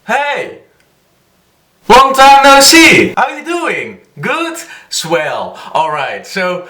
Hey! Long time no see! How you doing? Good? Swell. Alright, so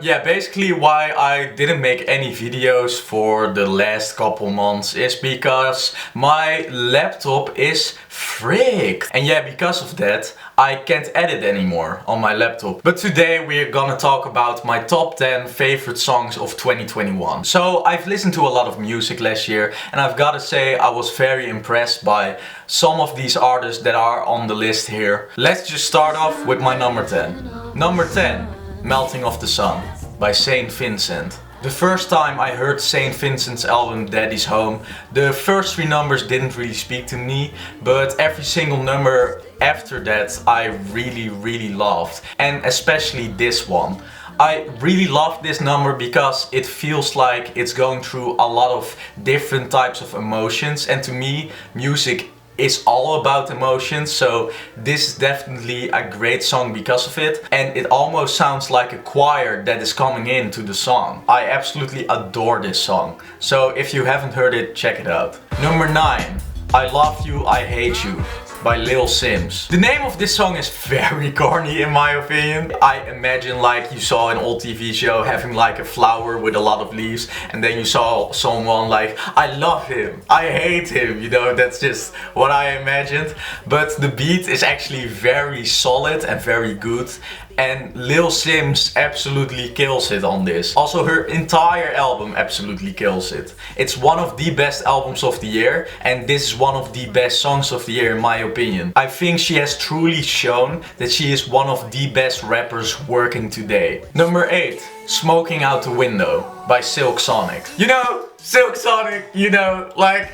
yeah, basically why I didn't make any videos for the last couple months is because my laptop is fricked. And yeah, because of that, I can't edit anymore on my laptop. But today we're gonna talk about my top 10 favorite songs of 2021. So I've listened to a lot of music last year and I've gotta say I was very impressed by some of these artists that are on the list here. Let's just start off with my number 10. Number 10, Melting of the Sun by Saint Vincent. The first time I heard Saint Vincent's album Daddy's Home, the first three numbers didn't really speak to me, but every single number after that I really loved, and especially this one. I really love this number because it feels like it's going through a lot of different types of emotions, and to me music is all about emotions, so this is definitely a great song because of it, and it almost sounds like a choir that is coming into the song. I absolutely adore this song, so if you haven't heard it, check it out. Number 9, I Love You, I Hate You by Lil Sims. The name of this song is very corny in my opinion. I imagine like you saw an old TV show having like a flower with a lot of leaves, and then you saw someone like, I love him, I hate him, you know, that's just what I imagined. But the beat is actually very solid and very good, and Lil Sims absolutely kills it on this. Also her entire album absolutely kills it. It's one of the best albums of the year, and this is one of the best songs of the year in my opinion. I think she has truly shown that she is one of the best rappers working today. Number 8, Smoking Out the Window by Silk Sonic. You know, Silk Sonic, you know, like,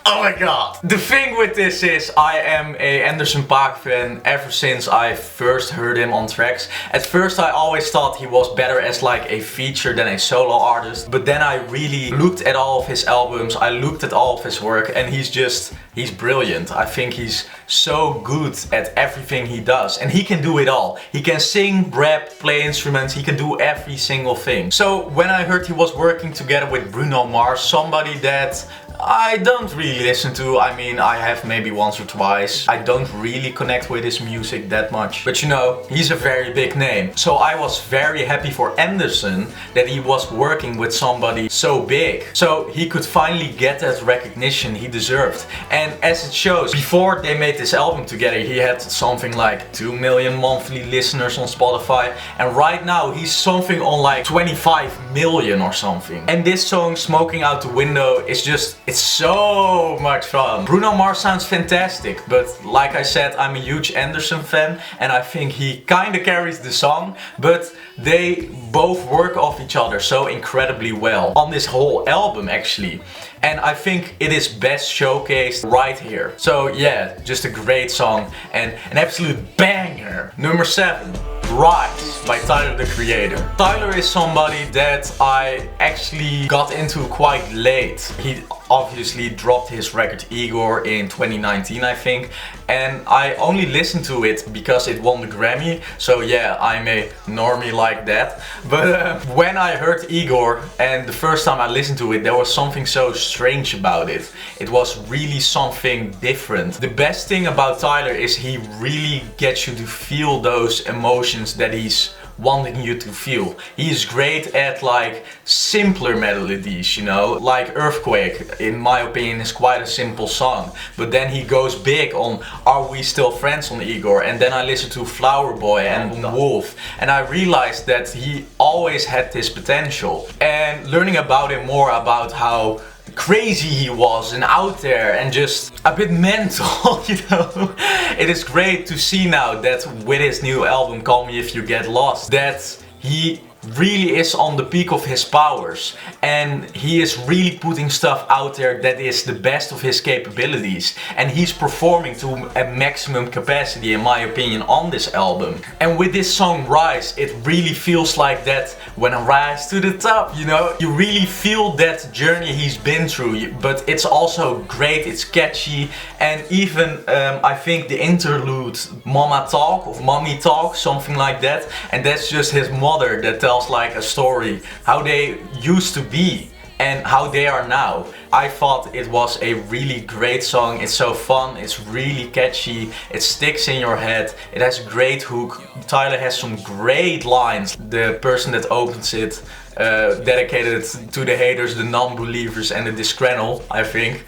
oh my god. The thing with this is I am a Anderson .Paak fan ever since I first heard him on tracks. At first I always thought he was better as like a feature than a solo artist, but then I really looked at all of his albums, I looked at all of his work, and he's brilliant. I think he's so good at everything he does, and he can do it all. He can sing, rap, play instruments, he can do every single thing. So when I heard he was working together with Bruno Mars, somebody that I don't really listen to, I mean I have maybe once or twice. I don't really connect with his music that much, but you know, he's a very big name. So I was very happy for Anderson that he was working with somebody so big, so he could finally get that recognition he deserved. And as it shows, before they made this album together he had something like 2 million monthly listeners on Spotify, and right now he's something on like 25 million or something. And this song, Smoking Out the Window, is just, it's so much fun. Bruno Mars sounds fantastic, but like I said, I'm a huge Anderson fan and I think he kinda carries the song, but they both work off each other so incredibly well on this whole album actually. And I think it is best showcased right here. So yeah, just a great song and an absolute banger. Number 7, Rise by Tyler the Creator. Tyler is somebody that I actually got into quite late. He obviously dropped his record Igor in 2019 I think, and I only listened to it because it won the Grammy, so yeah, I'm a normie like that. But when I heard Igor and the first time I listened to it, there was something so strange about it. It was really something different. The best thing about Tyler is he really gets you to feel those emotions that he's wanting you to feel. He is great at like simpler melodies, you know, like Earthquake in my opinion is quite a simple song, but then he goes big on Are We Still Friends on Igor, and then I listened to Flower Boy and Wolf, and I realized that he always had this potential. And learning about him more, about how crazy he was and out there and just a bit mental, you know. It is great to see now that with his new album Call Me If You Get Lost, that he really is on the peak of his powers, and he is really putting stuff out there that is the best of his capabilities, and he's performing to a maximum capacity in my opinion on this album. And with this song Rise, it really feels like that when I rise to the top, you know, you really feel that journey he's been through, but it's also great, it's catchy, and even I think the interlude Mama Talk or Mommy Talk, something like that, and that's just his mother that tells like a story how they used to be, and how they are now. I thought it was a really great song. It's so fun, it's really catchy, it sticks in your head, it has a great hook. Tyler has some great lines. The person that opens it dedicated to the haters, the non-believers and the discredible, I think.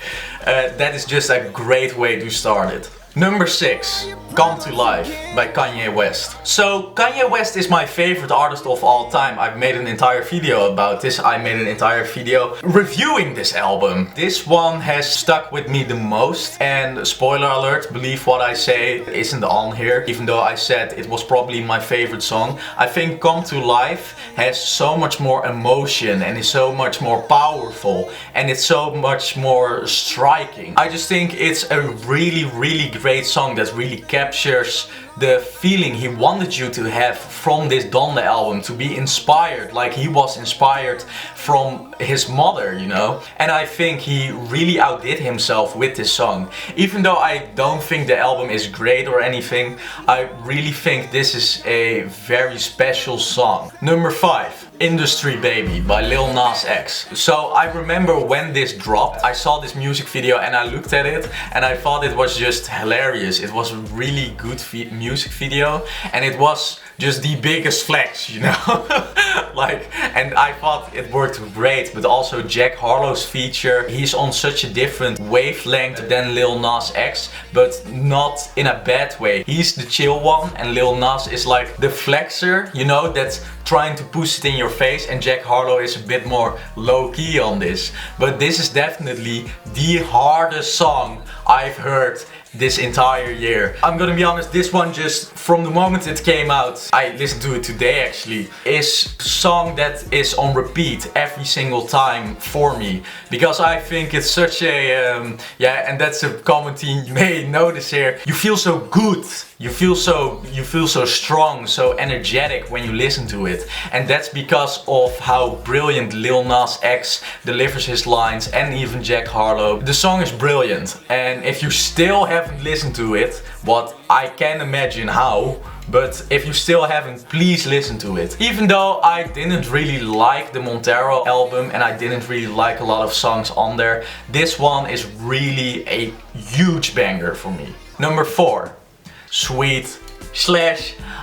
That is just a great way to start it. Number 6, Come to Life by Kanye West. So Kanye West is my favorite artist of all time. I've made an entire video about this. I made an entire video reviewing this album. This one has stuck with me the most, and spoiler alert, believe what I say, it isn't on here, even though I said it was probably my favorite song. I think Come to Life has so much more emotion and is so much more powerful, and it's so much more striking. I just think it's a really great song that really captures the feeling he wanted you to have from this Donda album, to be inspired like he was inspired from his mother, you know. And I think he really outdid himself with this song. Even though I don't think the album is great or anything, I really think this is a very special song. Number 5, Industry Baby by Lil Nas X. So I remember when this dropped, I saw this music video and I looked at it and I thought it was just hilarious. It was a really good music video and it was just the biggest flex, you know. Like, and I thought it worked great, but also Jack Harlow's feature. He's on such a different wavelength than Lil Nas X, but not in a bad way. He's the chill one and Lil Nas is like the flexer, you know, that's trying to push it in your face, and Jack Harlow is a bit more low-key on this. But this is definitely the hardest song I've heard this entire year. I'm gonna be honest, this one just from the moment it came out, I listened to it today actually, is a song that is on repeat every single time for me, because I think it's such a yeah, and that's a common theme you may notice here. You feel so good, you feel so strong, so energetic when you listen to it, and that's because of how brilliant Lil Nas X delivers his lines, and even Jack Harlow. The song is brilliant, and if you still haven't listened to it, what I can imagine how, but if you still haven't, please listen to it. Even though I didn't really like the Montero album and I didn't really like a lot of songs on there, this one is really a huge banger for me. Number 4, Sweet /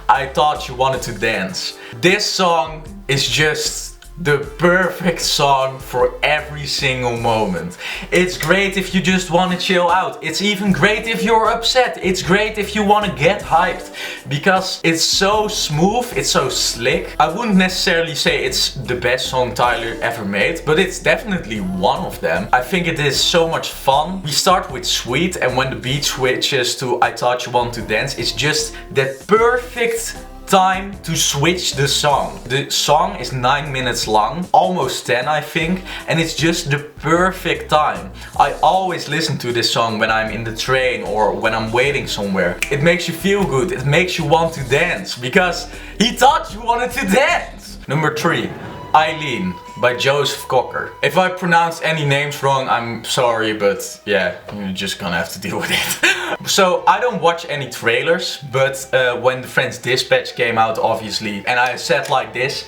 I Thought You Wanted to Dance. This song is just the perfect song for every single moment. It's great if you just want to chill out. It's even great if you're upset. It's great if you want to get hyped, because it's so smooth, it's so slick. I wouldn't necessarily say it's the best song Tyler ever made, but it's definitely one of them. I think it is so much fun. We start with Sweet, and when the beat switches to I Thought You Want to Dance, it's just that perfect time to switch the song. The song is 9 minutes long, almost 10 I think, and it's just the perfect time. I always listen to this song when I'm in the train or when I'm waiting somewhere. It makes you feel good, it makes you want to dance, because he thought you wanted to dance. Number 3, Eileen by Joseph Cocker. If I pronounce any names wrong, I'm sorry, but yeah, you're just gonna have to deal with it. So I don't watch any trailers, but when the French Dispatch came out, obviously, and I sat like this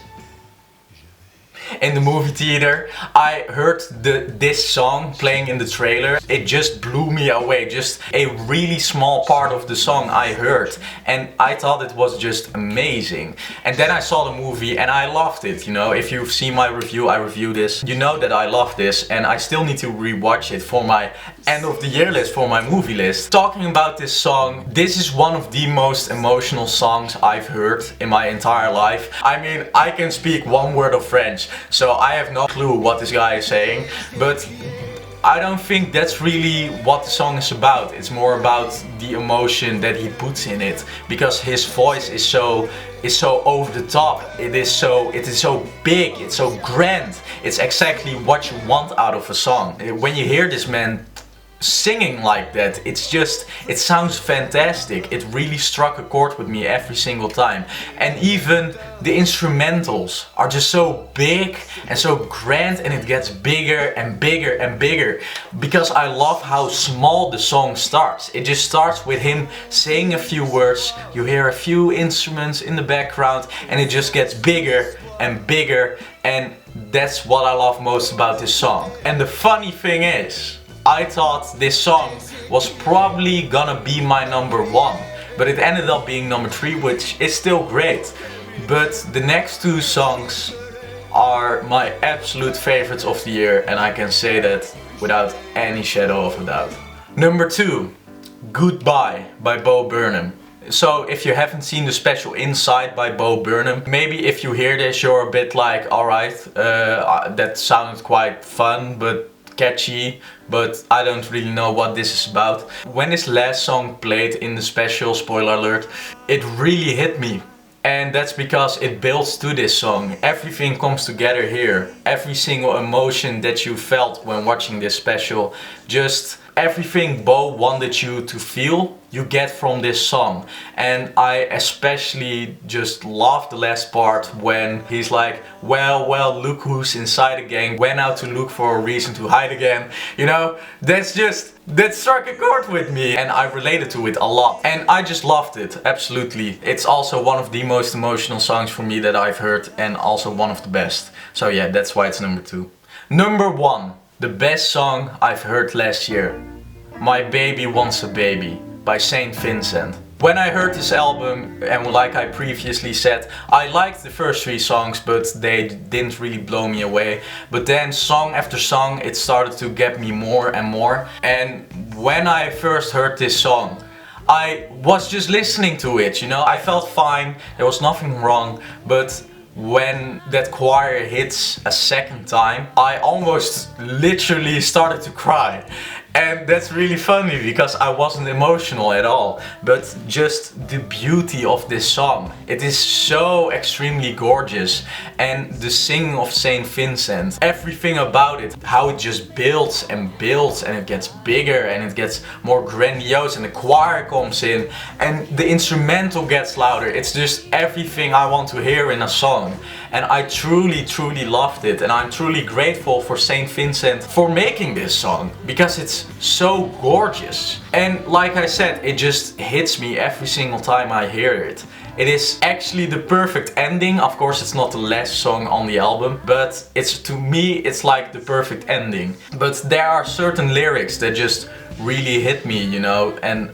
in the movie theater, I heard this song playing in the trailer. It just blew me away. Just a really small part of the song I heard, and I thought it was just amazing. And then I saw the movie and I loved it. You know, if you've seen my review, I reviewed this, you know that I love this, and I still need to rewatch it for my end of the year list, for my movie list. Talking about this song, this is one of the most emotional songs I've heard in my entire life. I mean, I can speak one word of French, so I have no clue what this guy is saying, but I don't think that's really what the song is about. It's more about the emotion that he puts in it, because his voice is so over the top. It is so big, it's so grand. It's exactly what you want out of a song. When you hear this man singing like that, it sounds fantastic. It really struck a chord with me every single time. And even the instrumentals are just so big and so grand, and it gets bigger and bigger and bigger, because I love how small the song starts. It just starts with him saying a few words, you hear a few instruments in the background, and it just gets bigger and bigger, and that's what I love most about this song. And the funny thing is, I thought this song was probably gonna be my number 1, but it ended up being number 3, which is still great. But the next 2 songs are my absolute favorites of the year, and I can say that without any shadow of a doubt. Number 2, Goodbye by Bo Burnham. So if you haven't seen the special Inside by Bo Burnham, maybe if you hear this you're a bit like, alright, that sounded quite fun but catchy, but I don't really know what this is about. When this last song played in the special, spoiler alert, it really hit me. And that's because it builds to this song. Everything comes together here. Every single emotion that you felt when watching this special, just everything Bo wanted you to feel, you get from this song. And I especially just love the last part when he's like, well, look who's inside again, went out to look for a reason to hide again. You know, that struck a chord with me and I related to it a lot. And I just loved it, absolutely. It's also one of the most emotional songs for me that I've heard, and also one of the best. So yeah, that's why it's number 2. Number 1. The best song I've heard last year, My Baby Wants a Baby by Saint Vincent. When I heard this album, and like I previously said, I liked the first 3 songs, but they didn't really blow me away. But then song after song, it started to get me more and more. And when I first heard this song, I was just listening to it, you know, I felt fine, there was nothing wrong, but when that choir hits a second time, I almost literally started to cry. And that's really funny because I wasn't emotional at all, but just the beauty of this song. It is so extremely gorgeous, and the singing of Saint Vincent, everything about it, how it just builds and builds, and it gets bigger and it gets more grandiose, and the choir comes in and the instrumental gets louder. It's just everything I want to hear in a song. And I truly loved it, and I'm truly grateful for Saint Vincent for making this song, because it's so gorgeous. And like I said, it just hits me every single time I hear it. It is actually the perfect ending. Of course, it's not the last song on the album, but to me it's like the perfect ending. But there are certain lyrics that just really hit me, you know, and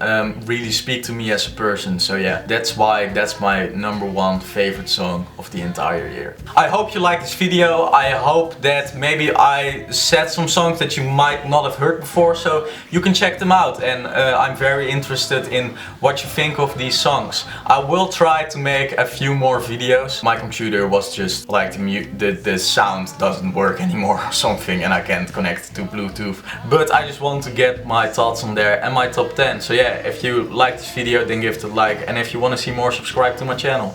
really speak to me as a person. So yeah, that's why that's my number 1 favorite song of the entire year. I hope you liked this video. I hope that maybe I said some songs that you might not have heard before, so you can check them out. And I'm very interested in what you think of these songs. I will try to make a few more videos. My computer was just like the sound doesn't work anymore or something, and I can't connect to Bluetooth. But I just want to get my thoughts on there and my top 10. So yeah, if you like this video, then give it a like, and if you want to see more, subscribe to my channel.